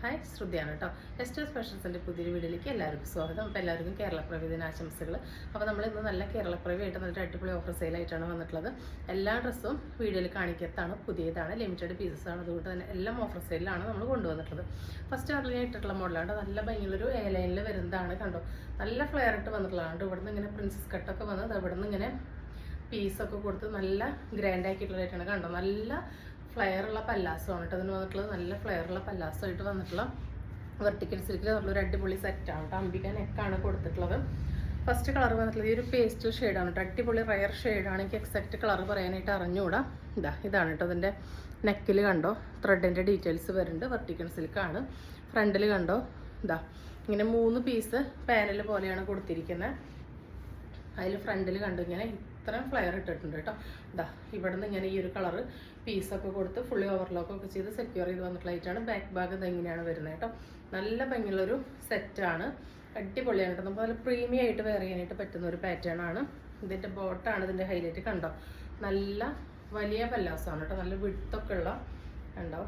Hi ശ്രുതിയാണ് കേട്ടോ. Ester സ്പെഷ്യൽസിൻ്റെ പുതിയൊരു വീഡിയോയിലേക്ക് എല്ലാവർക്കും സ്വാഗതം. അപ്പോൾ എല്ലാവർക്കും കേരളപ്പിറവി ദിനാശംസകൾ. അപ്പോൾ നമ്മൾ ഇന്ന് നല്ല കേരളപ്പിറവിയായിട്ട് നല്ലൊരു അടിപൊളി ഓഫർ സെയിലായിട്ടാണ് വന്നിട്ടുള്ളത്. എല്ലാ ഡ്രസ്സും വീഡിയോയിൽ കാണിക്കത്താണ്, പുതിയതാണ്, ലിമിറ്റഡ് പീസസ് ആണ്. അതുകൊണ്ട് തന്നെ എല്ലാം ഓഫർ സെയിലാണ് നമ്മൾ കൊണ്ടുവന്നിട്ടുള്ളത്. ഫസ്റ്റ് അതിൽ ഇട്ടിട്ടുള്ള മോഡലാണ്, നല്ല ഭംഗിയുള്ളൊരു എ ലൈനിൽ വരുന്നതാണ്. കണ്ടോ, നല്ല ഫ്ലെയർ ഇട്ട് വന്നിട്ടുള്ളതാണ്. ഇവിടുന്ന് ഇങ്ങനെ പ്രിൻസസ് കട്ടൊക്കെ വന്നത്, ഇവിടുന്ന് ഇങ്ങനെ പീസൊക്കെ കൊടുത്ത് നല്ല ഗ്രാൻഡ് ആക്കിയിട്ടുള്ളതായിട്ടാണ്. കണ്ടോ, നല്ല ഫ്ലെയറുള്ള പല്ലാസമാണ് കേട്ടോ അതിന് വന്നിട്ടുള്ളത്. നല്ല ഫ്ലെയറുള്ള പല്ലാസമായിട്ട് വന്നിട്ടുള്ള വെർട്ടിക്കൽ സിൽക്കിൽ നമ്മളൊരു അടിപൊളി സെറ്റാണ് കേട്ടോ. അംബിക നെക്കാണ് കൊടുത്തിട്ടുള്ളത്. ഫസ്റ്റ് കളർ വന്നിട്ടുള്ളത് ഈ ഒരു പേസ്റ്റൽ ഷെയ്ഡാണ് കേട്ടോ. അടിപൊളി റയർ ഷെയ്ഡാണ്. എനിക്ക് എക്സാക്റ്റ് കളർ പറയാനായിട്ട് അറിഞ്ഞുകൂടാ. ഇതാണ് കേട്ടോ അതിൻ്റെ നെക്കിൽ കണ്ടോ ത്രെഡിൻ്റെ ഡീറ്റെയിൽസ് വരുന്നുണ്ട്. വെർട്ടിക്കൽ സിൽക്കാണ്. ഫ്രണ്ടിൽ കണ്ടോ ഇങ്ങനെ 3 പീസ് പാനൽ പോലെയാണ് കൊടുത്തിരിക്കുന്നത്. അതിൽ ഫ്രണ്ടിൽ കണ്ടു ഇങ്ങനെ ഇത്രയും ഫ്ലെയർ ഇട്ടിട്ടുണ്ട് കേട്ടോ. ഇവിടെ നിന്ന് ഇങ്ങനെ ഈ ഒരു കളറ് പീസൊക്കെ കൊടുത്ത് ഫുള്ളി ഓവർലോക്കൊക്കെ ചെയ്ത് സെക്യൂർ ചെയ്ത് വന്നിട്ടുള്ളതായിട്ടാണ്. ബാക്ക് ഭാഗം ഇതെങ്ങനെയാണ് വരുന്നത് കേട്ടോ. നല്ല ഭംഗിയുള്ളൊരു സെറ്റാണ്. അടിപൊളിയാണ് കേട്ടോ. നമുക്ക് നല്ല പ്രീമിയം ആയിട്ട് വെയർ ചെയ്യാനായിട്ട് പറ്റുന്ന ഒരു പാറ്റേൺ ആണ്. ഇതിൻ്റെ ബോട്ടാണ് ഇതിൻ്റെ ഹൈലൈറ്റ്. കണ്ടോ, നല്ല വലിയ പല്ലാസമാണ് കേട്ടോ. നല്ല വിടുത്തൊക്കെ ഉള്ള കണ്ടോ,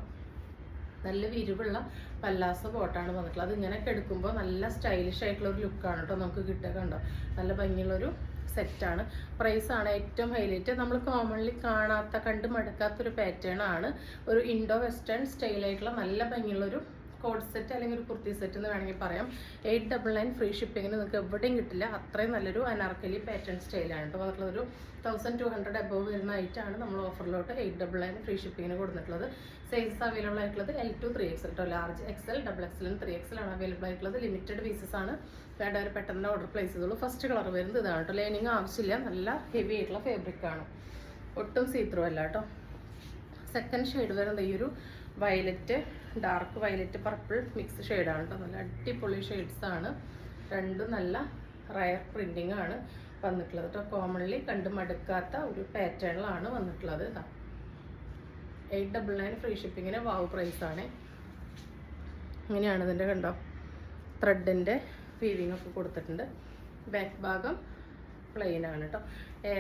നല്ല വിരിവുള്ള പല്ലാസ ബോട്ടാണ് വന്നിട്ടുള്ളത്. അതിങ്ങനെയൊക്കെ എടുക്കുമ്പോൾ നല്ല സ്റ്റൈലിഷ് ആയിട്ടുള്ള ഒരു ലുക്കാണ് കേട്ടോ നമുക്ക് കിട്ടുക. കണ്ടോ, നല്ല ഭംഗിയുള്ളൊരു സെറ്റാണ്. പ്രൈസാണ് ഏറ്റവും ഹൈലൈറ്റ്. നമ്മൾ കോമൺലി കാണാത്ത, കണ്ട് മടുക്കാത്തൊരു പാറ്റേൺ ആണ്. ഒരു ഇൻഡോ വെസ്റ്റേൺ സ്റ്റൈലായിട്ടുള്ള നല്ല ഭംഗിയുള്ളൊരു കോഡ് സെറ്റ് അല്ലെങ്കിൽ ഒരു കുർത്തി സെറ്റ് എന്ന് വേണമെങ്കിൽ പറയാം. 899 ഫ്രീ ഷിപ്പിങ്ങിന് നിങ്ങൾക്ക് എവിടെയും കിട്ടില്ല. അത്രയും നല്ലൊരു അനാർക്കലി പാറ്റേൺ സ്റ്റൈലാണ് കേട്ടോ വന്നിട്ടുള്ളത്. ഒരു 1200 അബവ് വരുന്ന ഐറ്റാണ് നമ്മൾ ഓഫറിലോട്ട് 899 ഫ്രീ ഷിപ്പിങ്ങിന് കൊടുത്തിട്ടുള്ളത്. സൈസസ് അവൈലബിൾ ആയിട്ടുള്ളത് L2 3XL കേട്ടോ. ലാർജ് XL, XXL, 3XL ആണ് അവൈലബിൾ ആയിട്ടുള്ളത്. ലിമിറ്റഡ് പീസസ് ആണ്. വേണ്ടവർ പെട്ടെന്ന് ഓർഡർ പ്ലേസ് ചെയ്തോളൂ. ഫസ്റ്റ് കളർ വരുന്നത് ഇതാണ് കേട്ടോ. ലൈനിങ് ആവശ്യമില്ല. നല്ല ഹെവി ആയിട്ടുള്ള ഫാബ്രിക് ആണ്. ഒട്ടും സീത്രൂ അല്ല കേട്ടോ. സെക്കൻഡ് ഷെയ്ഡ് വരുന്നത് ഈ ഒരു violet, dark violet purple mix ഷെയ്ഡാണ് കേട്ടോ. നല്ല അടിപൊളി ഷെയ്ഡ്സ് ആണ്. രണ്ടും നല്ല റയർ പ്രിൻറ്റിങ് ആണ് വന്നിട്ടുള്ളത് കേട്ടോ. കോമൺലി കണ്ട് മടുക്കാത്ത ഒരു പാറ്റേണിലാണ് വന്നിട്ടുള്ളത്. 899 ഫ്രീ ഷിപ്പിങ്ങിന് വാവ് പ്രൈസാണ്. ഇങ്ങനെയാണ് ഇതിൻ്റെ കണ്ടോ, ത്രെഡിൻ്റെ വീവിങ് ഒക്കെ കൊടുത്തിട്ടുണ്ട്. ബാക്ക് ഭാഗം പ്ലെയിൻ ആണ് കേട്ടോ.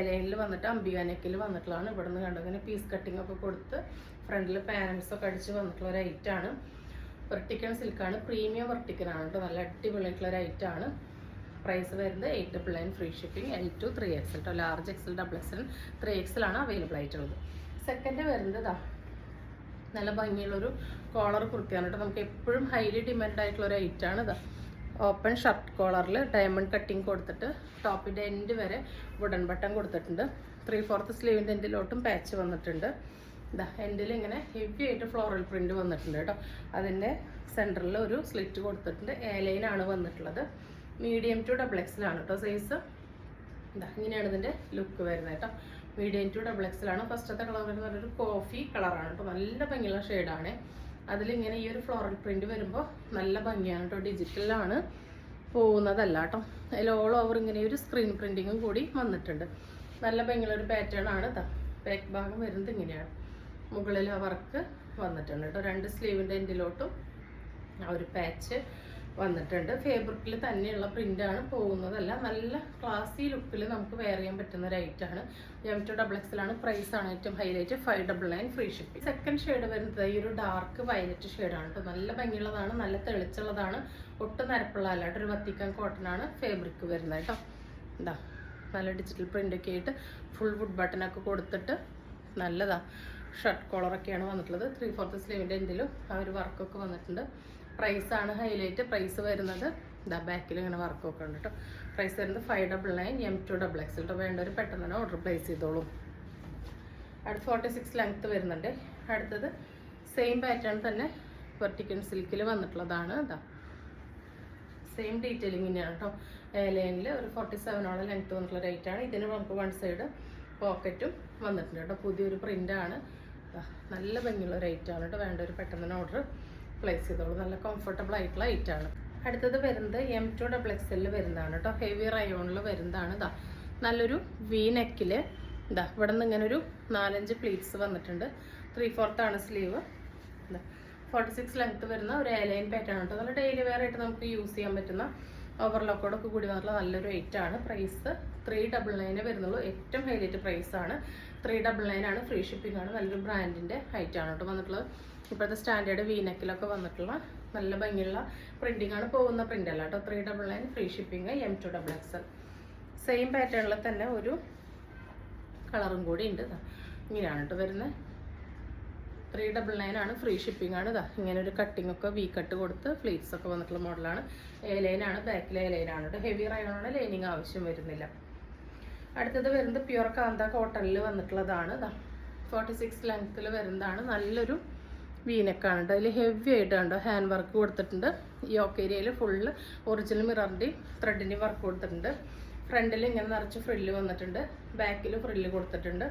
ലൈനിൽ വന്നിട്ട് അംബിക നെക്കിൽ വന്നിട്ടുള്ളതാണ്. ഇവിടെ നിന്ന് കണ്ടോ ഇങ്ങനെ പീസ് കട്ടിംഗ് ഒക്കെ കൊടുത്ത് ഫ്രണ്ടിൽ പാനൽസ് ഒക്കെ അടിച്ച് വന്നിട്ടുള്ള ഒരു ഐറ്റാണ്. വെർട്ടിക്കൽ സിൽക്കാണ്. പ്രീമിയം വെർട്ടിക്കലാണ് കേട്ടോ. നല്ല അടിപൊളിയായിട്ടുള്ള ഒരു ഐറ്റാണ്. പ്രൈസ് വരുന്നത് 899 ഫ്രീ ഷിപ്പിംഗ്. L2 3XL കേട്ടോ. ലാർജ് XL, XXL, 3XL ആണ് അവൈലബിൾ ആയിട്ടുള്ളത്. സെക്കൻഡ് വരുന്നത് നല്ല ഭംഗിയുള്ളൊരു കോളർ കുർത്തിയാണ് കേട്ടോ. നമുക്ക് എപ്പോഴും ഹൈലി ഡിമാൻഡ് ആയിട്ടുള്ള ഒരു ഐറ്റാണ്. ഓപ്പൺ ഷർട്ട് കോളറിൽ ഡയമണ്ട് കട്ടിങ് കൊടുത്തിട്ട് ടോപ്പിൻ്റെ എൻഡ് വരെ വുഡൻ ബട്ടൺ കൊടുത്തിട്ടുണ്ട്. 3/4 സ്ലീവിൻ്റെ എൻഡിലോട്ടും പാച്ച് വന്നിട്ടുണ്ട്. എൻഡിൽ ഇങ്ങനെ ഹെവി ആയിട്ട് ഫ്ലോറൽ പ്രിന്റ് വന്നിട്ടുണ്ട് കേട്ടോ. അതിൻ്റെ സെൻറ്ററിൽ ഒരു സ്ലിറ്റ് കൊടുത്തിട്ടുണ്ട്. ലൈനാണ് വന്നിട്ടുള്ളത്. മീഡിയം ടു XXL ആണ് കേട്ടോ സൈസ്. ഇങ്ങനെയാണ് ഇതിൻ്റെ ലുക്ക് വരുന്നത് കേട്ടോ. മീഡിയം ടു XXL ആണ്. ഫസ്റ്റത്തെ കളർ വരുന്നത് ഒരു കോഫി കളറാണ് കേട്ടോ. നല്ല ഭംഗിയുള്ള ഷെയ്ഡാണ്. അതിലിങ്ങനെ ഈ ഒരു ഫ്ലോറൽ പ്രിന്റ് വരുമ്പോൾ നല്ല ഭംഗിയാണ് കേട്ടോ. ഡിജിറ്റലാണ്, പോകുന്നതല്ല കേട്ടോ. അതിൽ ഓൾ ഓവർ ഇങ്ങനെ ഒരു സ്ക്രീൻ പ്രിന്റിങ്ങും കൂടി വന്നിട്ടുണ്ട്. നല്ല ഭംഗിയുള്ള ഒരു പാറ്റേൺ ആണ്. ബാക്ക് ഭാഗം വരുന്നത് ഇങ്ങനെയാണ്. മുകളിൽ ആ വർക്ക് വന്നിട്ടുണ്ട് കേട്ടോ. 2 സ്ലീവിൻ്റെ എൻഡിലോട്ടും ആ ഒരു പാച്ച് വന്നിട്ടുണ്ട്. ഫാബ്രിക്കിൽ തന്നെയുള്ള പ്രിൻ്റാണ്, പോകുന്നതല്ല. നല്ല ക്ലാസി ലുക്കിൽ നമുക്ക് വെയർ ചെയ്യാൻ പറ്റുന്ന ഒരു ഐറ്റാണ്. M2 XXL ആണ്. പ്രൈസാണ് ഏറ്റവും highlight. 599 free shipping. Second shade വരുന്നത് ഈ ഒരു ഡാർക്ക് വയലറ്റ് ഷെയ്ഡാണ് കേട്ടോ. നല്ല ഭംഗിയുള്ളതാണ്, നല്ല തെളിച്ചുള്ളതാണ്. ഒട്ടും നരപ്പുള്ളതല്ല കേട്ടോ. ഒരു വത്തിക്കാൻ കോട്ടൺ ആണ് ഫാബ്രിക് വരുന്നത് കേട്ടോ. നല്ല ഡിജിറ്റൽ പ്രിൻ്റൊക്കെ ആയിട്ട് ഫുൾ വുഡ് ബട്ടനൊക്കെ കൊടുത്തിട്ട് നല്ലതാ. ഷർട്ട് കോളറൊക്കെയാണ് വന്നിട്ടുള്ളത്. 3/4 സ്ലീവിൻ്റെ എൻഡിലും ആ ഒരു വർക്കൊക്കെ വന്നിട്ടുണ്ട്. പ്രൈസാണ് ഹൈലൈറ്റ്. പ്രൈസ് വരുന്നത് ബാക്കിൽ ഇങ്ങനെ വർക്കൊക്കെ ഉണ്ട് കേട്ടോ. പ്രൈസ് വരുന്നത് 599 M2 XXL കേട്ടോ. വേണ്ടവർ പെട്ടെന്ന് തന്നെ ഓർഡർ പ്ലേസ് ചെയ്തോളൂ. അടുത്ത് 46 ലെങ്ത്ത് വരുന്നുണ്ട്. അടുത്തത് സെയിം പാറ്റേൺ തന്നെ വെർട്ടിക്കൽ സിൽക്കിൽ വന്നിട്ടുള്ളതാണ്. സെയിം ഡീറ്റെയിലിംഗ് തന്നെയാണ് കേട്ടോ. ലൈനിൽ ഒരു 47 ലെങ്ത്ത് വന്നിട്ടുള്ള റേറ്റാണ്. ഇതിന് നമുക്ക് 1 സൈഡ് പോക്കറ്റും വന്നിട്ടുണ്ട് കേട്ടോ. പുതിയൊരു പ്രിൻ്റാണ്. നല്ല ഭംഗിയുള്ള റേറ്റാണ് കേട്ടോ. വേണ്ടവർ പെട്ടെന്ന് തന്നെ ഓർഡർ പ്ലേസ് ചെയ്തോളൂ. നല്ല കംഫർട്ടബിൾ ആയിട്ടുള്ള ഐറ്റാണ്. അടുത്തത് വരുന്നത് M2 XXL വരുന്നതാണ് കേട്ടോ. ഹെവി റയോണിൽ വരുന്നതാണ്. നല്ലൊരു വി നെക്കിൽ ഇവിടെ നിന്ന് ഇങ്ങനെ ഒരു 4-5 പ്ലീറ്റ്സ് വന്നിട്ടുണ്ട്. 3/4 ആണ് സ്ലീവ്. 46 ലെങ്ത്ത് വരുന്ന ഒരു ലൈൻ പാറ്റേൺ കേട്ടോ. നല്ല ഡെയിലി വെയർ ആയിട്ട് നമുക്ക് യൂസ് ചെയ്യാൻ പറ്റുന്ന ഓവർലോക്കോടൊക്കെ കൂടി വന്നിട്ടുള്ള നല്ലൊരു ഐറ്റാണ്. പ്രൈസ് 399 വരുന്നുള്ളൂ. ഏറ്റവും ഹൈലൈറ്റ് പ്രൈസാണ്. 399 ആണ്. ഫ്രീ ഷിപ്പിംഗ് ആണ്. നല്ലൊരു ബ്രാൻഡിൻ്റെ ഐറ്റാണ് കേട്ടോ വന്നിട്ടുള്ളത്. ഇപ്പോഴത്തെ സ്റ്റാൻഡേർഡ് വീനെക്കിലൊക്കെ വന്നിട്ടുള്ള നല്ല ഭംഗിയുള്ള പ്രിൻറ്റിംഗ് ആണ്, പോകുന്ന പ്രിൻ്റ് അല്ല കേട്ടോ. 399 ഫ്രീ ഷിപ്പിംഗ്, M2XXL. സെയിം പാറ്റേണിൽ തന്നെ ഒരു കളറും കൂടി ഉണ്ട്. ഇങ്ങനെയാണ് കേട്ടോ വരുന്നത്. 399 ആണ്, ഫ്രീ ഷിപ്പിംഗ് ആണ്. ഇങ്ങനെ ഒരു കട്ടിംഗ് ഒക്കെ വി കട്ട് കൊടുത്ത് ഫ്ലീറ്റ്സ് ഒക്കെ വന്നിട്ടുള്ള മോഡലാണ്. എ ലൈനാണ്, ബാക്കിലെ എ ലൈനാണ് കേട്ടോ. ഹെവി റയോണാണ്, ലൈനിങ് ആവശ്യം വരുന്നില്ല. അടുത്തത് വരുന്നത് പ്യുർ കാന്ത കോട്ടണിൽ വന്നിട്ടുള്ളതാണ്. 46 ലെങ്ത്തിൽ വരുന്നതാണ്. നല്ലൊരു വീനക്കാണ് കേട്ടോ. അതിൽ ഹെവി ആയിട്ട് കണ്ടോ ഹാൻഡ് വർക്ക് കൊടുത്തിട്ടുണ്ട്. യോക്ക് ഏരിയയിൽ ഫുള്ള് ഒറിജിനൽ മിററിൻ്റെയും ത്രെഡിൻ്റെയും വർക്ക് കൊടുത്തിട്ടുണ്ട്. ഫ്രണ്ടിൽ ഇങ്ങനെ നിറച്ച് ഫ്രില്ല് വന്നിട്ടുണ്ട്, ബാക്കിൽ ഫ്രില്ല് കൊടുത്തിട്ടുണ്ട്.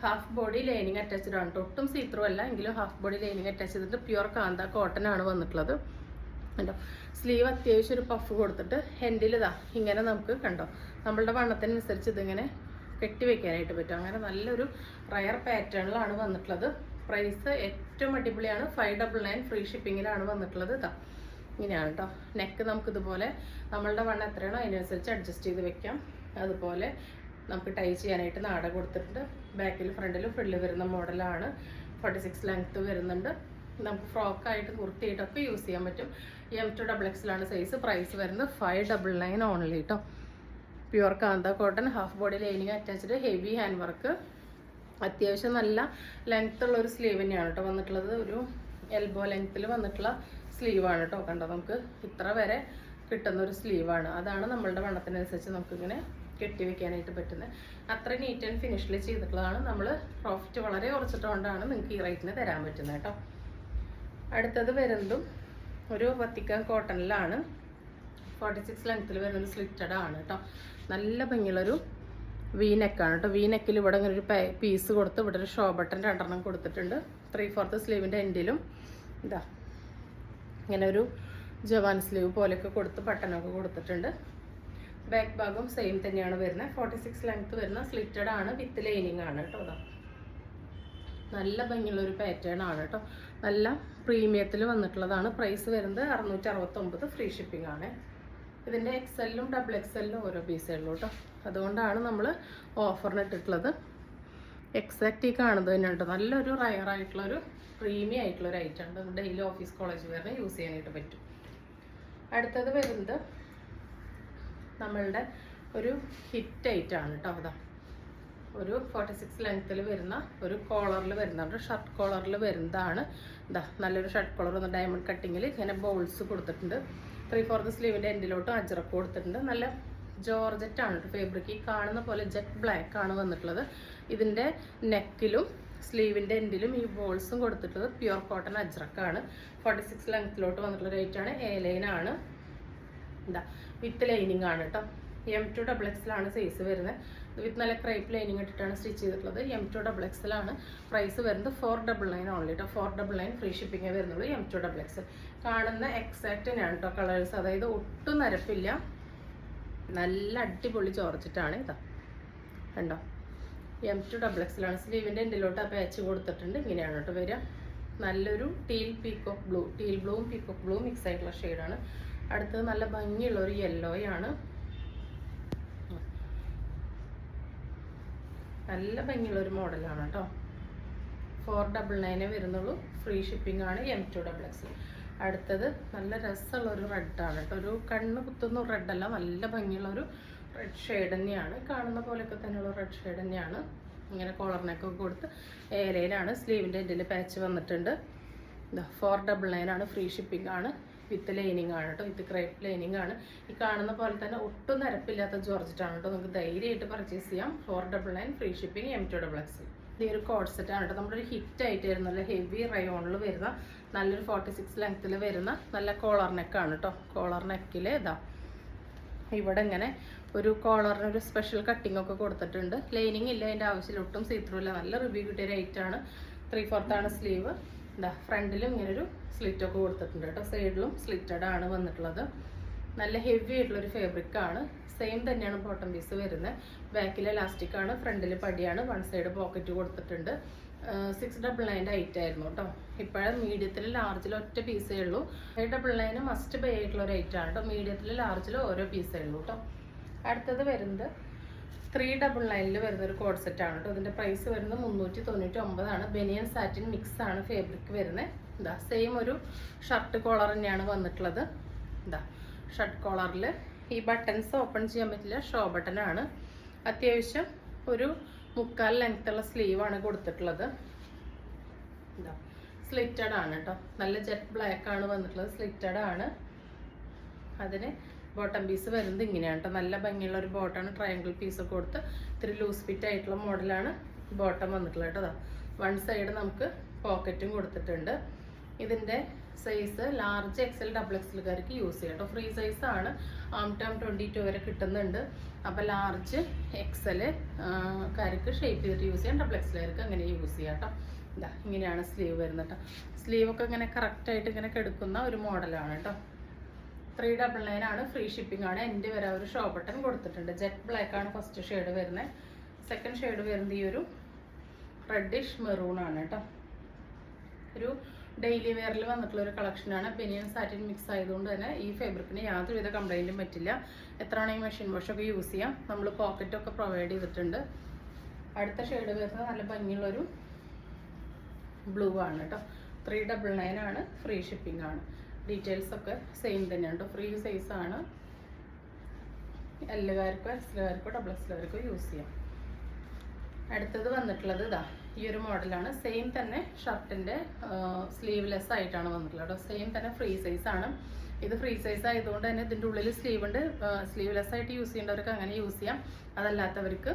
ഹാഫ് ബോഡി ലൈനിങ് അറ്റാച്ച്ഡ് ആണ് കേട്ടോ. ഒട്ടും സീത്രൂ അല്ല, എങ്കിലും ഹാഫ് ബോഡി ലൈനിങ് അറ്റാച്ച് ചെയ്തിട്ട് പ്യുർ കാന്ത കോട്ടൺ ആണ് വന്നിട്ടുള്ളത് കണ്ടോ. സ്ലീവ് അത്യാവശ്യം ഒരു പഫ് കൊടുത്തിട്ട് ഹെൻഡിൽ ഇങ്ങനെ നമുക്ക് കണ്ടോ നമ്മളുടെ വണ്ണത്തിനനുസരിച്ച് ഇതിങ്ങനെ കെട്ടി വെക്കാനായിട്ട് പറ്റും. അങ്ങനെ നല്ലൊരു റയർ പാറ്റേണിലാണ് വന്നിട്ടുള്ളത്. പ്രൈസ് ഏറ്റവും അടിപൊളിയാണ്. 599 ഫ്രീ ഷിപ്പിങ്ങിലാണ് വന്നിട്ടുള്ളത്. ഇങ്ങനെയാണ് കേട്ടോ. നെക്ക് നമുക്കിതുപോലെ നമ്മളുടെ വണ്ണം എത്രയാണോ അതിനനുസരിച്ച് അഡ്ജസ്റ്റ് ചെയ്ത് വെക്കാം. അതുപോലെ നമുക്ക് ടൈ ചെയ്യാനായിട്ട് നാട കൊടുത്തിട്ടുണ്ട്. ബാക്കിൽ ഫ്രണ്ടിലും ഫ്രില്ല് വരുന്ന മോഡലാണ്. 46 ലെങ്ത്ത് വരുന്നുണ്ട്. നമുക്ക് ഫ്രോക്കായിട്ട് കുർത്തിയായിട്ടൊക്കെ യൂസ് ചെയ്യാൻ പറ്റും. M2XXL ആണ് സൈസ്. പ്രൈസ് വരുന്നത് 599 ഓൺലി കേട്ടോ. പ്യുർ കാന്ത cotton, half body lining attached, heavy hand work, അത്യാവശ്യം നല്ല ലെങ്ത് ഉള്ള ഒരു സ്ലീവ് തന്നെയാണ് കേട്ടോ വന്നിട്ടുള്ളത്. ഒരു എൽബോ ലെങ്ത്തിൽ വന്നിട്ടുള്ള സ്ലീവാണ് കേട്ടോ. കണ്ടോ നമുക്ക് ഇത്ര വരെ കിട്ടുന്ന ഒരു സ്ലീവാണ്. അതാണ് നമ്മളുടെ വണ്ണത്തിനനുസരിച്ച് നമുക്കിങ്ങനെ കെട്ടി വെക്കാനായിട്ട് പറ്റുന്നത്. അത്ര നീറ്റ് ആൻഡ് ഫിനിഷിൽ ചെയ്തിട്ടുള്ളതാണ്. നമ്മൾ പ്രോഫിറ്റ് വളരെ കുറച്ചിട്ടുകൊണ്ടാണ് നിങ്ങൾക്ക് ഈ റേറ്റിന് തരാൻ പറ്റുന്നത് കേട്ടോ. അടുത്തത് വരുന്നതും ഒരു വത്തിക്കാൻ കോട്ടണിലാണ്. 46 ലെങ്ത്തിൽ വരുന്നത് സ്ലിറ്റഡ് ആണ് കേട്ടോ. നല്ല ഭംഗിയുള്ളൊരു വി നെക്കാണ് കേട്ടോ. വി നെക്കിൽ ഇവിടെ ഇങ്ങനെ ഒരു പീസ് കൊടുത്ത് ഇവിടെ ഒരു ഷോ ബട്ടൺ 2 കൊടുത്തിട്ടുണ്ട്. 3/4 സ്ലീവിൻ്റെ എൻഡിലും ഇതാ ഇങ്ങനെ ഒരു ജവാൻ സ്ലീവ് പോലെയൊക്കെ കൊടുത്ത് ബട്ടണൊക്കെ കൊടുത്തിട്ടുണ്ട്. ബാക്ക് ഭാഗം സെയിം തന്നെയാണ് വരുന്നത്. 46 ലെങ്ത്ത് വരുന്ന സ്ലിറ്റഡ് ആണ്, വിത്ത് ലൈനിങ് ആണ് കേട്ടോ. അതാ നല്ല ഭംഗിയുള്ളൊരു പാറ്റേൺ ആണ് കേട്ടോ. നല്ല പ്രീമിയത്തിൽ വന്നിട്ടുള്ളതാണ്. പ്രൈസ് വരുന്നത് 669 ഫ്രീ ഷിപ്പിംഗ് ആണ്. ഇതിൻ്റെ XLലും XXLലും ഓരോ പീസേ ഉള്ളൂ കേട്ടോ. അതുകൊണ്ടാണ് നമ്മൾ ഓഫറിന് ഇട്ടിട്ടുള്ളത്. എക്സാക്റ്റ് ഈ കാണുന്നത് തന്നെ കേട്ടോ. നല്ലൊരു റയറായിട്ടുള്ളൊരു പ്രീമിയം ആയിട്ടുള്ളൊരു ഐറ്റം ഉണ്ട്. ഡെയിലി ഓഫീസ് കോളേജ് വരെ യൂസ് ചെയ്യാനായിട്ട് പറ്റും. അടുത്തത് വരുന്നത് നമ്മളുടെ ഒരു ഹിറ്റ് ഐറ്റമാണ് കേട്ടോ. അതാ ഒരു 46 ലെങ്ത്തിൽ വരുന്ന ഒരു കോളറിൽ വരുന്നുണ്ട്. ഷർട്ട് കോളറിൽ വരുന്നതാണ്. ഇതാ നല്ലൊരു ഷർട്ട് കോളർ വന്ന് ഡയമണ്ട് കട്ടിങ്ങിൽ ഇങ്ങനെ ബോൾസ് കൊടുത്തിട്ടുണ്ട്. 3/4 സ്ലീവിൻ്റെ എൻഡിലോട്ട് അജ്രക്ക് കൊടുത്തിട്ടുണ്ട്. നല്ല ജോർജറ്റ് ആണ് കേട്ടോ ഫാബ്രിക്. ഈ കാണുന്ന പോലെ ജെറ്റ് ബ്ലാക്ക് ആണ് വന്നിട്ടുള്ളത്. ഇതിൻ്റെ നെക്കിലും സ്ലീവിൻ്റെ എൻഡിലും ഈ ബോൾസും കൊടുത്തിട്ടുള്ളത് പ്യുർ കോട്ടൺ അജ്രക്കാണ്. 46 ലെങ്ത്തിലോട്ട് വന്നിട്ടുള്ള റേറ്റാണ്. എ ലൈനാണ്. എന്താ വിത്ത് ലൈനിങ് ആണ് കേട്ടോ. M2XXL ആണ് സൈസ് വരുന്നത്. വിത്ത് നല്ല ക്രൈപ്പ് ലൈനിങ് ഇട്ടിട്ടാണ് സ്റ്റിച്ച് ചെയ്തിട്ടുള്ളത്. M2XXL ആണ്. പ്രൈസ് വരുന്നത് 499 ഓൺലി കേട്ടോ. 499 ഫ്രീ ഷിപ്പിംഗ് വരുന്നുള്ളൂ. M2XXL കാണുന്ന എക്സാക്റ്റ് തന്നെയാണ് കേട്ടോ കളേഴ്സ്. അതായത് ഒട്ടും നരപ്പില്ല, നല്ല അടിപൊളി ചോർച്ചിട്ടാണ്. ഇതാ കണ്ടോ M2XXL ആണ്. സ്ലീവിൻ്റെ എൻഡിലോട്ട് ആ പാച്ച് കൊടുത്തിട്ടുണ്ട്. ഇങ്ങനെയാണ് കേട്ടോ വരിക. നല്ലൊരു ടീൽ ബ്ലൂവും പീക്കോക്ക് ബ്ലൂവും മിക്സ് ആയിട്ടുള്ള ഷെയ്ഡാണ്. അടുത്തത് നല്ല ഭംഗിയുള്ള ഒരു യെല്ലോയാണ്. നല്ല ഭംഗിയുള്ള ഒരു മോഡലാണ് കേട്ടോ. 499 വരുന്നുള്ളൂ. ഫ്രീ ഷിപ്പിംഗ് ആണ്. M2XXL. അടുത്തത് നല്ല രസമുള്ള ഒരു റെഡാണ് കേട്ടോ. ഒരു കണ്ണ് കുത്തുന്ന റെഡല്ല, നല്ല ഭംഗിയുള്ള ഒരു റെഡ് ഷെയ്ഡ് തന്നെയാണ്. കാണുന്ന പോലെയൊക്കെ തന്നെയുള്ള റെഡ് ഷെയ്ഡ് തന്നെയാണ്. ഇങ്ങനെ കോളറിനൊക്കെ കൊടുത്ത് ഏലയിലാണ്. സ്ലീവിൻ്റെ എൻഡിൽ പാച്ച് വന്നിട്ടുണ്ട്. 499 ആണ്. ഫ്രീ ഷിപ്പിംഗ് ആണ്. വിത്ത് ലൈനിങ് ആണ് കേട്ടോ. വിത്ത് ക്രൈപ്പ് ലൈനിങ് ആണ്. ഈ കാണുന്ന പോലെ തന്നെ ഒട്ടും നിരപ്പില്ലാത്ത ജോർജറ്റാണ് കേട്ടോ. നിങ്ങൾക്ക് ധൈര്യമായിട്ട് പർച്ചേസ് ചെയ്യാം. 499 ഫ്രീ ഷിപ്പിംഗ്. M2XXL. ഈ ഒരു കോഡ് സെറ്റ് ആണ് കേട്ടോ. നമ്മുടെ ഒരു ഹിറ്റ് ആയിട്ട് വരുന്ന ഹെവി റയോണിൽ വരുന്ന നല്ലൊരു 46 ലെങ്ത്തിൽ വരുന്ന നല്ല കോളർ നെക്കാണ് കേട്ടോ. കോളർ നെക്കിൽ ഇതാ ഇവിടെ ഇങ്ങനെ ഒരു കോളറിന് ഒരു സ്പെഷ്യൽ കട്ടിംഗ് ഒക്കെ കൊടുത്തിട്ടുണ്ട്. ലൈനിങ് ഇല്ല, അതിൻ്റെ ആവശ്യമില്ല, ഒട്ടും സീത്രൂ ഇല്ല. നല്ല റിവ്യൂ കിട്ടിയ റേറ്റാണ്. 3/4 ആണ് സ്ലീവ്. എന്താ ഫ്രണ്ടിലും ഇങ്ങനൊരു സ്ലിറ്റൊക്കെ കൊടുത്തിട്ടുണ്ട് കേട്ടോ. സൈഡിലും സ്ലിറ്റഡ് ആണ് വന്നിട്ടുള്ളത്. നല്ല ഹെവി ആയിട്ടുള്ളൊരു ഫാബ്രിക്കാണ്. സെയിം തന്നെയാണ് ബോട്ടം പീസ് വരുന്നത്. ബാക്കിൽ എലാസ്റ്റിക് ആണ്, ഫ്രണ്ടിൽ പടിയാണ്. 1 സൈഡ് പോക്കറ്റ് കൊടുത്തിട്ടുണ്ട്. 699 ഐറ്റായിരുന്നു കേട്ടോ. ഇപ്പോഴും മീഡിയത്തിൽ ലാർജിൽ ഒറ്റ പീസേ ഉള്ളൂ. 599 മസ്റ്റ് ബൈ ആയിട്ടുള്ള ഒരു ഐറ്റാണ് കേട്ടോ. മീഡിയത്തിൽ ലാർജിൽ ഓരോ പീസേ ഉള്ളൂ കേട്ടോ. അടുത്തത് വരുന്നത് 399 വരുന്നൊരു കോഡ് സെറ്റ് ആണ് കേട്ടോ. ഇതിൻ്റെ പ്രൈസ് വരുന്നത് 399 ആണ്. ബനിയൻ സാറ്റിൻ മിക്സ് ആണ് ഫാബ്രിക് വരുന്നത്. ഇതാ സെയിം ഒരു ഷർട്ട് കോളർ തന്നെയാണ് വന്നിട്ടുള്ളത്. ഇതാ ഷർട്ട് കോളറിൽ ഈ ബട്ടൺസ് ഓപ്പൺ ചെയ്യാൻ പറ്റില്ല, ഷോ ബട്ടനാണ്. അത്യാവശ്യം ഒരു 3/4 ലെങ്ത്തുള്ള സ്ലീവാണ് കൊടുത്തിട്ടുള്ളത്. ഇതാ സ്ലിറ്റഡ് ആണ് കേട്ടോ, നല്ല ജെറ്റ് ബ്ലാക്ക് ആണ് വന്നിട്ടുള്ളത്, സ്ലിറ്റഡ് ആണ്. അതിന് ബോട്ടം പീസ് വരുന്നത് ഇങ്ങനെയാണ് കേട്ടോ, നല്ല ഭംഗിയുള്ള ഒരു ബോട്ടാണ്. ട്രയാങ്കിൾ പീസൊക്കെ കൊടുത്ത് ഇത്തിരി ലൂസ് ഫിറ്റ് ആയിട്ടുള്ള മോഡലാണ് ബോട്ടം വന്നിട്ടുള്ളത് കേട്ടോ. വൺ സൈഡ് നമുക്ക് പോക്കറ്റും കൊടുത്തിട്ടുണ്ട്. ഇതിൻ്റെ സൈസ് ലാർജ് XL XXLകാർക്ക് യൂസ് ചെയ്യാം കേട്ടോ. ഫ്രീ സൈസാണ്, ആം ടേം 22 വരെ കിട്ടുന്നുണ്ട്. അപ്പോൾ ലാർജ് XL കാർക്ക് ഷേപ്പ് ചെയ്തിട്ട് യൂസ് ചെയ്യാം, XXLകാർക്ക് അങ്ങനെ യൂസ് ചെയ്യാം കേട്ടോ. ഇതാ ഇങ്ങനെയാണ് സ്ലീവ് വരുന്നത് കേട്ടോ. സ്ലീവൊക്കെ ഇങ്ങനെ കറക്റ്റായിട്ട് ഇങ്ങനെ കെടുക്കുന്ന ഒരു മോഡലാണ് കേട്ടോ. 399 ആണ്, ഫ്രീ ഷിപ്പിംഗ് ആണ്. എൻ്റെ വരെ ഒരു ഷോ ബട്ടൺ കൊടുത്തിട്ടുണ്ട്. ജെറ്റ് ബ്ലാക്ക് ആണ് ഫസ്റ്റ് ഷെയ്ഡ് വരുന്നത്. സെക്കൻഡ് ഷെയ്ഡ് വരുന്നത് ഈ ഒരു റെഡിഷ് മെറൂൺ ആണ് കേട്ടോ. ഒരു ഡെയിലി വെയറിൽ വന്നിട്ടുള്ള ഒരു കളക്ഷനാണ്. ബനിയൻ സാറ്റിൻ മിക്സ് ആയതുകൊണ്ട് തന്നെ ഈ ഫാബ്രിക്കിന് യാതൊരുവിധ കംപ്ലൈൻറ്റും പറ്റില്ല. എത്ര വേണമെങ്കിൽ മെഷീൻ വാഷൊക്കെ യൂസ് ചെയ്യാം. നമ്മൾ പോക്കറ്റൊക്കെ പ്രൊവൈഡ് ചെയ്തിട്ടുണ്ട്. അടുത്ത ഷെയ്ഡ് വരുന്നത് നല്ല ഭംഗിയുള്ളൊരു ബ്ലൂ ആണ് കേട്ടോ. 399 ആണ്, ഫ്രീ ഷിപ്പിംഗ് ആണ്. ഡീറ്റെയിൽസ് ഒക്കെ സെയിം തന്നെയാണ് കേട്ടോ. ഫ്രീ സൈസാണ്. Lകാർക്കോ XLകാർക്കോ XXLകാർക്കോ യൂസ് ചെയ്യാം. അടുത്തത് വന്നിട്ടുള്ളത് ഇതാ ഈ ഒരു മോഡലാണ്. സെയിം തന്നെ ഷർട്ടിൻ്റെ സ്ലീവ്ലെസ് ആയിട്ടാണ് വന്നിട്ടുള്ളത് കേട്ടോ. സെയിം തന്നെ ഫ്രീ സൈസാണ്. ഇത് ഫ്രീ സൈസ് ആയതുകൊണ്ട് തന്നെ ഇതിൻ്റെ ഉള്ളിൽ സ്ലീവ് ഉണ്ട്. സ്ലീവ്ലെസ് ആയിട്ട് യൂസ് ചെയ്യേണ്ടവർക്ക് അങ്ങനെ യൂസ് ചെയ്യാം. അതല്ലാത്തവർക്ക്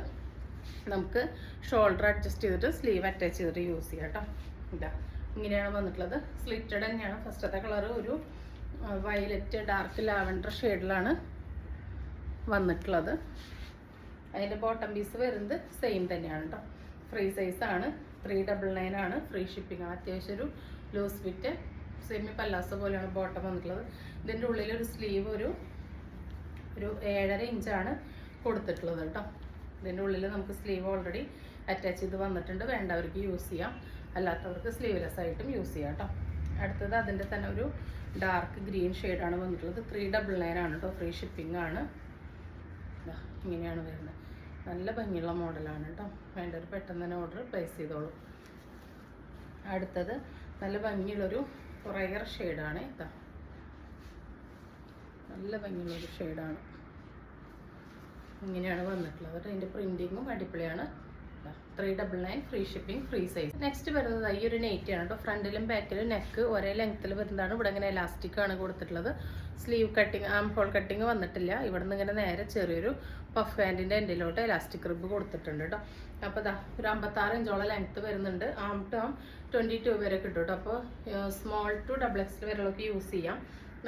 നമുക്ക് ഷോൾഡർ അഡ്ജസ്റ്റ് ചെയ്തിട്ട് സ്ലീവ് അറ്റാച്ച് ചെയ്തിട്ട് യൂസ് ചെയ്യാം കേട്ടോ. ഇതാ ഇങ്ങനെയാണ് വന്നിട്ടുള്ളത്. സ്ലിറ്റഡ് തന്നെയാണ്. ഫസ്റ്റത്തെ കളർ ഒരു വയലറ്റ് ഡാർക്ക് ലാവൻഡർ ഷെയ്ഡിലാണ് വന്നിട്ടുള്ളത്. അതിൻ്റെ ബോട്ടം പീസ് വരുന്നത് സെയിം തന്നെയാണ് കേട്ടോ. ഫ്രീ സൈസാണ്. 399 ആണ്, ഫ്രീ ഷിപ്പിംഗ് ആണ്. അത്യാവശ്യം ഒരു ലൂസ് ഫിറ്റ് സെമി പല്ലാസോ പോലെയാണ് ബോട്ടം വന്നിട്ടുള്ളത്. ഇതിൻ്റെ ഉള്ളിലൊരു സ്ലീവ് ഒരു 7.5 ഇഞ്ചാണ് കൊടുത്തിട്ടുള്ളത് കേട്ടോ. ഇതിൻ്റെ ഉള്ളിൽ നമുക്ക് സ്ലീവ് ഓൾറെഡി അറ്റാച്ച് ചെയ്ത് വന്നിട്ടുണ്ട്. വേണ്ടവർക്ക് യൂസ് ചെയ്യാം, അല്ലാത്തവർക്ക് സ്ലീവ്ലെസ് ആയിട്ടും യൂസ് ചെയ്യാം കേട്ടോ. അടുത്തത് അതിൻ്റെ തന്നെ ഒരു ഡാർക്ക് ഗ്രീൻ ഷെയ്ഡാണ് വന്നിട്ടുള്ളത്. 399 ആണ് കേട്ടോ, ഫ്രീ ഷിപ്പിംഗ് ആണ്. ഇങ്ങനെയാണ് വരുന്നത്. നല്ല ഭംഗിയുള്ള മോഡലാണ് കേട്ടോ. വേണ്ടവർ പെട്ടെന്ന് തന്നെ ഓർഡർ പ്ലേസ് ചെയ്തോളൂ. അടുത്തത് നല്ല ഭംഗിയുള്ളൊരു റയർ ഷെയ്ഡാണ്. ഇതാ നല്ല ഭംഗിയുള്ളൊരു ഷെയ്ഡാണ്. ഇങ്ങനെയാണ് വന്നിട്ടുള്ളത്. അതിൻ്റെ പ്രിൻറ്റിങ്ങും അടിപൊളിയാണ്. 399 free shipping, free size. Next വരുന്നത് ഈ ഒരു നെയ്റ്റിയാണ് കേട്ടോ. ഫ്രണ്ടിലും ബാക്കിലും നെക്ക് ഒരേ ലെങ്ത്തിൽ വരുന്നതാണ്. ഇവിടെ ഇങ്ങനെ എലാസ്റ്റിക് ആണ് കൊടുത്തിട്ടുള്ളത്. Sleeve cutting, arm hole cutting വന്നിട്ടില്ല. ഇവിടെ നിന്ന് ഇങ്ങനെ നേരെ ചെറിയൊരു പഫ് ഹാൻഡിൻ്റെ എൻഡിലോട്ട് എലാസ്റ്റിക് റിബ് കൊടുത്തിട്ടുണ്ട് കേട്ടോ. അപ്പോൾ ഇതാ ഒരു 56 ഇഞ്ചോളം ലെങ്ത്ത് വരുന്നുണ്ട്. ആം ടു ആം 22 വരെ കിട്ടും കേട്ടോ. അപ്പോൾ സ്മോൾ ടു XXL വരെയൊക്കെ യൂസ് ചെയ്യാം.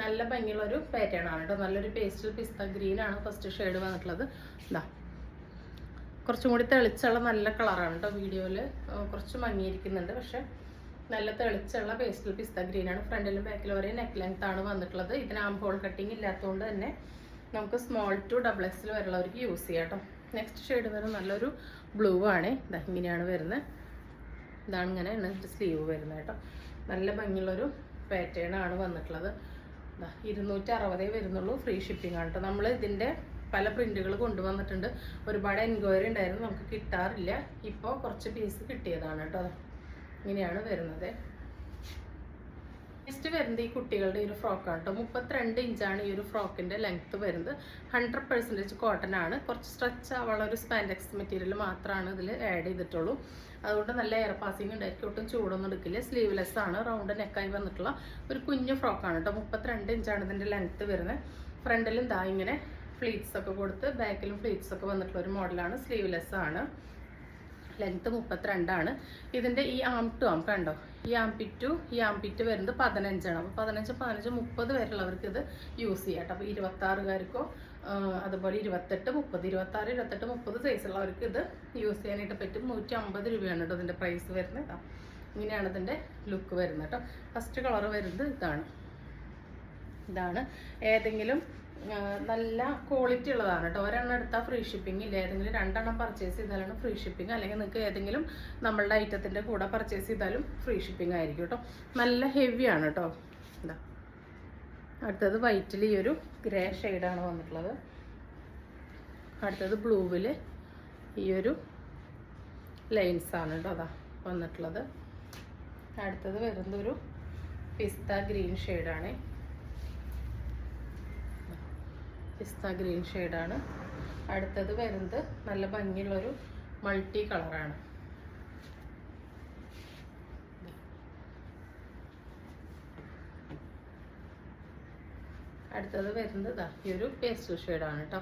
നല്ല ഭംഗിയുള്ളൊരു പാറ്റേൺ ആണ് കേട്ടോ. നല്ലൊരു പേസ്റ്റൽ പിസ്ത ഗ്രീൻ ആണ് ഫസ്റ്റ് ഷെയ്ഡ് വന്നിട്ടുള്ളത്. ഇതാ കുറച്ചും കൂടി തെളിച്ചുള്ള നല്ല കളറാണ് കേട്ടോ. വീഡിയോയിൽ കുറച്ച് മങ്ങിയിരിക്കുന്നുണ്ട്, പക്ഷെ നല്ല തെളിച്ചുള്ള പേസ്റ്റൽ പിസ്ത ഗ്രീനാണ്. ഫ്രണ്ടിലും ബാക്കിലും ഒരേ നെക്ക് ലെങ്ത് ആണ് വന്നിട്ടുള്ളത്. ഇതിന് ആം ഹോൾ കട്ടിങ് ഇല്ലാത്തതുകൊണ്ട് തന്നെ നമുക്ക് സ്മോൾ ടു XXL വരെയുള്ളവർക്ക് യൂസ് ചെയ്യാം കേട്ടോ. നെക്സ്റ്റ് ഷെയ്ഡ് വരുന്നത് നല്ലൊരു ബ്ലൂ ആണ്. ഇതാ ഇങ്ങനെയാണ് വരുന്നത്. ഇതാണ് ഇങ്ങനെ സ്ലീവ് വരുന്നത് കേട്ടോ. നല്ല ഭംഗിയുള്ളൊരു പാറ്റേൺ ആണ് വന്നിട്ടുള്ളത്. 260 വരുന്നുള്ളൂ, ഫ്രീ ഷിപ്പിംഗ് ആണ് കേട്ടോ. നമ്മൾ ഇതിൻ്റെ പല പ്രിന്റുകൾ കൊണ്ടുവന്നിട്ടുണ്ട്. ഒരുപാട് എൻക്വയറി ഉണ്ടായിരുന്നു, നമുക്ക് കിട്ടാറില്ല. ഇപ്പോൾ കുറച്ച് പീസ് കിട്ടിയതാണ് കേട്ടോ. ഇങ്ങനെയാണ് വരുന്നത്. നെക്സ്റ്റ് വരുന്നത് ഈ കുട്ടികളുടെ ഒരു ഫ്രോക്കാണ് കേട്ടോ. 32 ഇഞ്ചാണ് ഈ ഒരു ഫ്രോക്കിൻ്റെ ലെങ്ത്ത് വരുന്നത്. 100% കോട്ടൺ ആണ്. കുറച്ച് സ്ട്രെച്ച് ആവാനുള്ള ഒരു സ്പാൻഡെക്സ് മെറ്റീരിയൽ മാത്രമാണ് ഇതിൽ ആഡ് ചെയ്തിട്ടുള്ളൂ. അതുകൊണ്ട് നല്ല എയർ പാസിങ് ഉണ്ടായിരിക്കും. ഒട്ടും ചൂടൊന്നും എടുക്കില്ല. സ്ലീവ്ലെസ് ആണ്. റൗണ്ട് നെക്കായി വന്നിട്ടുള്ള ഒരു കുഞ്ഞു ഫ്രോക്കാണ് കേട്ടോ. 32 ഇഞ്ചാണ് ഇതിൻ്റെ ലെങ്ത്ത് വരുന്നത്. ഫ്രണ്ടിലും ദാ ഇങ്ങനെ ഫ്ലീറ്റ്സ് ഒക്കെ കൊടുത്ത് ബാക്കിലും ഫ്ലീറ്റ്സ് ഒക്കെ വന്നിട്ടുള്ള ഒരു മോഡലാണ്. സ്ലീവ്ലെസ് ആണ്. ലെങ്ത്ത് 32 ആണ്. ഇതിൻ്റെ ഈ ആം ടു ആം കണ്ടോ, ഈ ആംപിറ്റ് വരുന്നത് 15 ആണ്. അപ്പോൾ 15, 30 വരെയുള്ളവർക്ക് ഇത് യൂസ് ചെയ്യാം കേട്ടോ. അപ്പോൾ 26കാർക്കോ അതുപോലെ 28, 30, 26, 28, 30 സൈസുള്ളവർക്ക് ഇത് യൂസ് ചെയ്യാനായിട്ട് പറ്റും. 150 രൂപയാണ് കേട്ടോ ഇതിൻ്റെ പ്രൈസ് വരുന്നത്. ഇങ്ങനെയാണ് ഇതിൻ്റെ ലുക്ക് വരുന്നത് കേട്ടോ. ഫസ്റ്റ് കളർ വരുന്നത് ഇതാണ്. ഏതെങ്കിലും നല്ല ക്വാളിറ്റി ഉള്ളതാണ് കേട്ടോ. ഒരെണ്ണം എടുത്താൽ ഫ്രീ ഷിപ്പിംഗ് ഇല്ല. ഏതെങ്കിലും 2 എണ്ണം പർച്ചേസ് ചെയ്താലാണ് ഫ്രീ ഷിപ്പിംഗ്. അല്ലെങ്കിൽ നിങ്ങൾക്ക് ഏതെങ്കിലും നമ്മളുടെ ഐറ്റത്തിൻ്റെ കൂടെ പർച്ചേസ് ചെയ്താലും ഫ്രീ ഷിപ്പിംഗ് ആയിരിക്കും കേട്ടോ. നല്ല ഹെവിയാണ് കേട്ടോ. ഇതാ അടുത്തത് വൈറ്റിൽ ഈ ഒരു ഗ്രേ ഷെയ്ഡാണ് വന്നിട്ടുള്ളത്. അടുത്തത് ബ്ലൂവിൽ ഈ ഒരു ലൈൻസാണ് കേട്ടോ അതാ വന്നിട്ടുള്ളത്. അടുത്തത് വരുന്നതൊരു പിസ്ത ഗ്രീൻ ഷെയ്ഡാണ്. പിസ്ത ഗ്രീൻ ഷെയ്ഡാണ്. അടുത്തത് വരുന്നത് നല്ല ഭംഗിയുള്ളൊരു മൾട്ടി കളറാണ്. അടുത്തത് വരുന്നത് ഈ ഒരു പേസ്റ്റൽ ഷെയ്ഡാണ് കേട്ടോ.